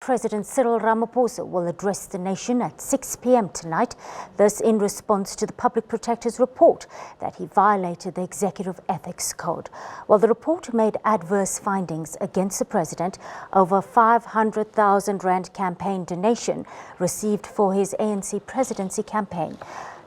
President Cyril Ramaphosa will address the nation at 6 p.m. tonight, this in response to the Public Protector's report that he violated the Executive Ethics Code. Well, the report made adverse findings against the president over 500,000 rand campaign donation received for his ANC presidency campaign.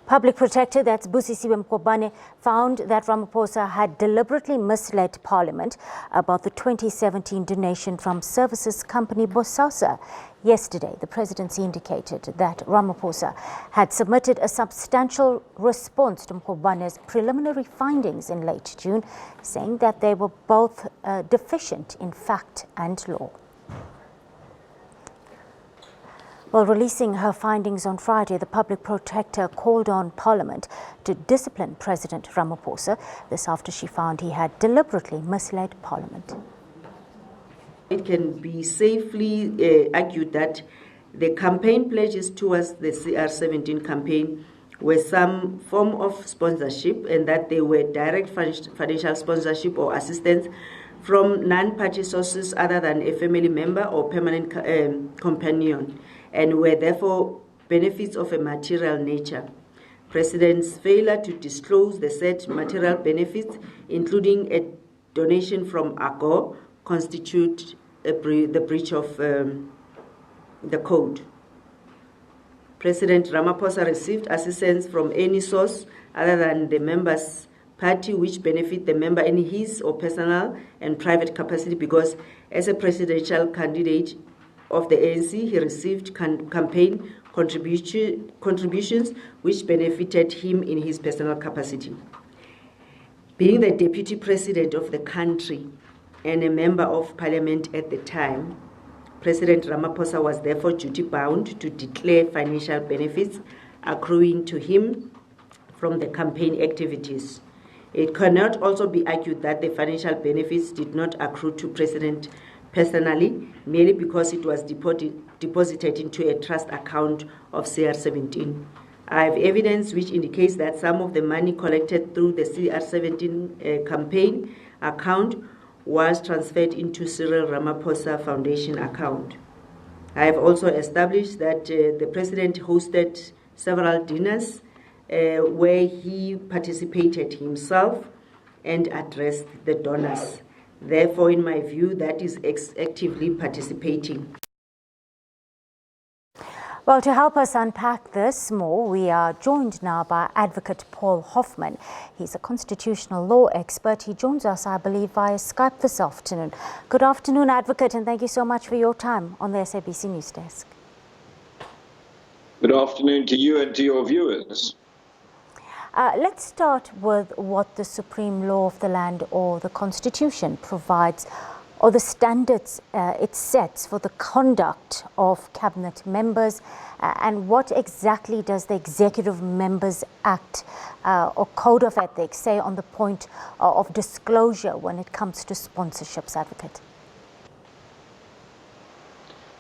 Public Protector, that's Mkhwebane, found that Ramaphosa had deliberately misled Parliament about the 2017 donation from services company Bosasa. Yesterday, the presidency indicated that Ramaphosa had submitted a substantial response to Mkhwebane's preliminary findings in late June, saying that they were both deficient in fact and law. While releasing her findings on Friday, the Public Protector called on Parliament to discipline President Ramaphosa, this after she found he had deliberately misled Parliament. It can be safely argued that the campaign pledges towards the CR17 campaign were some form of sponsorship, and that they were direct financial sponsorship or assistance from non-party sources other than a family member or permanent companion, and were therefore benefits of a material nature. President's failure to disclose the said material benefits, including a donation from AGO, constitute the breach of the code. President Ramaphosa received assistance from any source other than the member's party which benefit the member in his or personal and private capacity, because as a presidential candidate of the ANC, he received campaign contributions which benefited him in his personal capacity. Being the deputy president of the country and a member of parliament at the time, President Ramaphosa was therefore duty-bound to declare financial benefits accruing to him from the campaign activities. It cannot also be argued that the financial benefits did not accrue to President personally, merely because it was deposited into a trust account of CR17. I have evidence which indicates that some of the money collected through the CR17 campaign account was transferred into Cyril Ramaphosa Foundation account. I have also established that the president hosted several dinners where he participated himself and addressed the donors. Therefore, in my view, that is actively participating. Well, to help us unpack this more, we are joined now by Advocate Paul Hoffman. He's a constitutional law expert. He joins us, I believe, via Skype this afternoon. Good afternoon, Advocate, and thank you so much for your time on the SABC News Desk. Good afternoon to you and to your viewers. Let's start with what the supreme law of the land, or the Constitution, provides, or the standards it sets for the conduct of cabinet members, and what exactly does the Executive Members Act or Code of Ethics say on the point of disclosure when it comes to sponsorships, Advocate?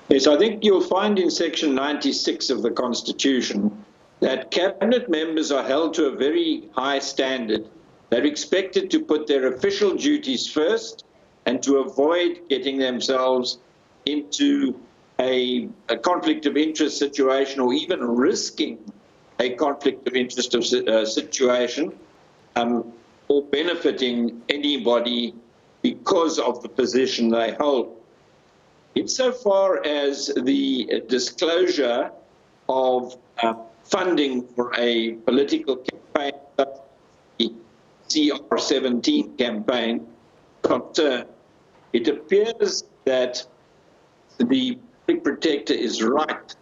Yes, I think you'll find in Section 96 of the Constitution that cabinet members are held to a very high standard. They're expected to put their official duties first and to avoid getting themselves into a conflict of interest situation, or even risking a conflict of interest situation, or benefiting anybody because of the position they hold. Insofar as the disclosure of funding for a political campaign, the CR17 campaign concern, it appears that the Public Protector is right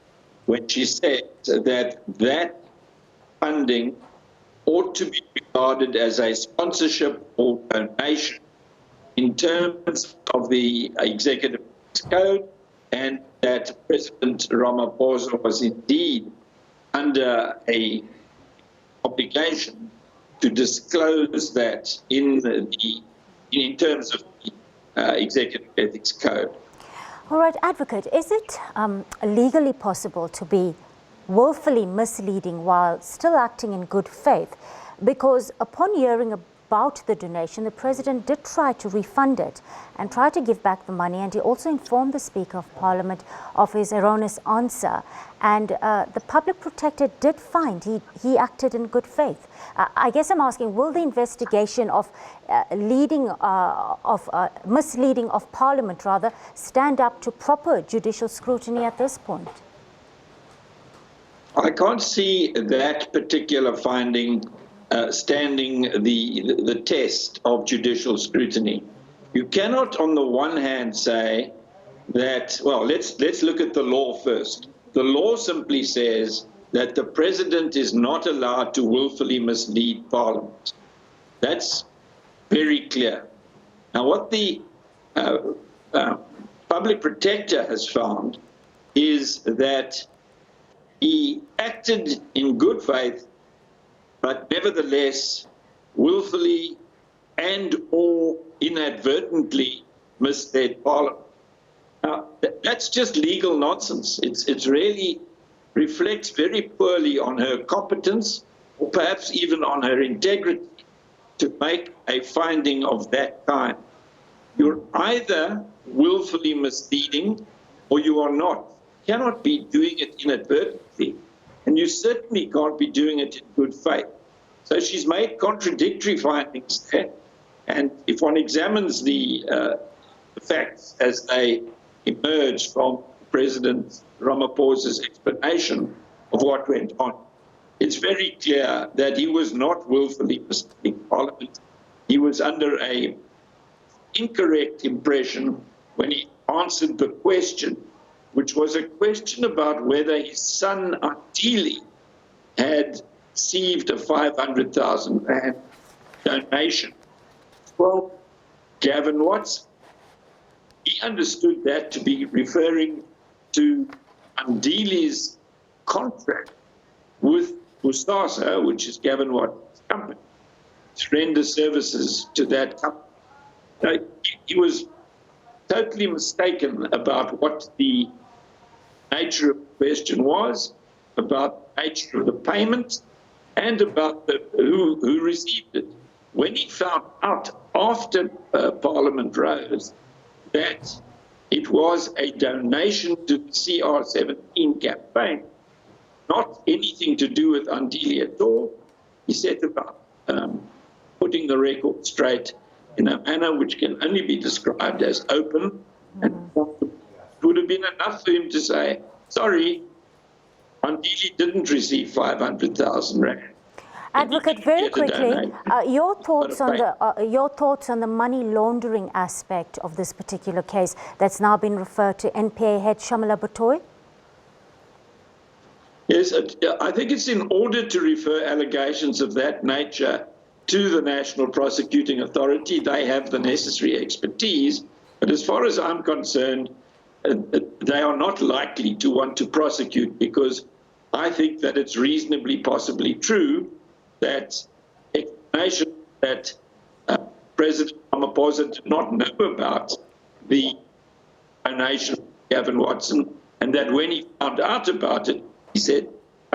when she says that that funding ought to be regarded as a sponsorship or donation in terms of the Executive Code, and that President Ramaphosa was indeed under a obligation to disclose that in terms of the Executive Ethics Code. All right, Advocate, is it legally possible to be willfully misleading while still acting in good faith? Because upon hearing about about the donation, the President did try to refund it and try to give back the money, and he also informed the Speaker of Parliament of his erroneous answer. And the Public Protector did find he acted in good faith. I guess I'm asking, will the investigation of misleading of Parliament rather stand up to proper judicial scrutiny at this point? I can't see that particular finding standing the test of judicial scrutiny. You cannot, on the one hand, say that, well, let's look at the law first. The law simply says that the President is not allowed to willfully mislead Parliament. That's very clear. Now, what the Public Protector has found is that he acted in good faith, but nevertheless willfully and or inadvertently misled Parliament. Now, that's just legal nonsense. It really reflects very poorly on her competence, or perhaps even on her integrity, to make a finding of that kind. You're either willfully misleading or you are not. You cannot be doing it inadvertently, and you certainly can't be doing it in good faith. So she's made contradictory findings there, and if one examines the facts as they emerge from President Ramaphosa's explanation of what went on, it's very clear that he was not willfully misleading Parliament. He was under an incorrect impression when he answered the question, which was a question about whether his son Andili had received a 500,000 rand donation. Well, Gavin Watson, he understood that to be referring to Andili's contract with Usasa, which is Gavin Watson's company, to render services to that company. Now, he was totally mistaken about what the nature of the question was, about the nature of the payment, and about who received it. When he found out after Parliament rose that it was a donation to the CR17 campaign, not anything to do with Andili at all, he set about putting the record straight in a manner which can only be described as open. And it would have been enough for him to say, sorry, Andili didn't receive 500,000 rand. Advocate, very quickly, your thoughts on the money laundering aspect of this particular case that's now been referred to NPA head Shamala Batoy? Yes, I think it's in order to refer allegations of that nature to the National Prosecuting Authority. They have the necessary expertise, but as far as I'm concerned, they are not likely to want to prosecute, because I think that it's reasonably possibly true that explanation that President Ramaphosa did not know about the donation of Gavin Watson, and that when he found out about it, he said,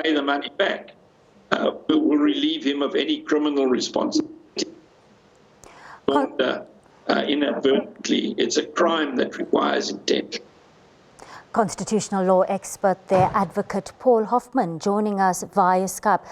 pay the money back. Will relieve him of any criminal responsibility. Inadvertently, it's a crime that requires intention. Constitutional law expert there, Advocate Paul Hoffman, joining us via Skype.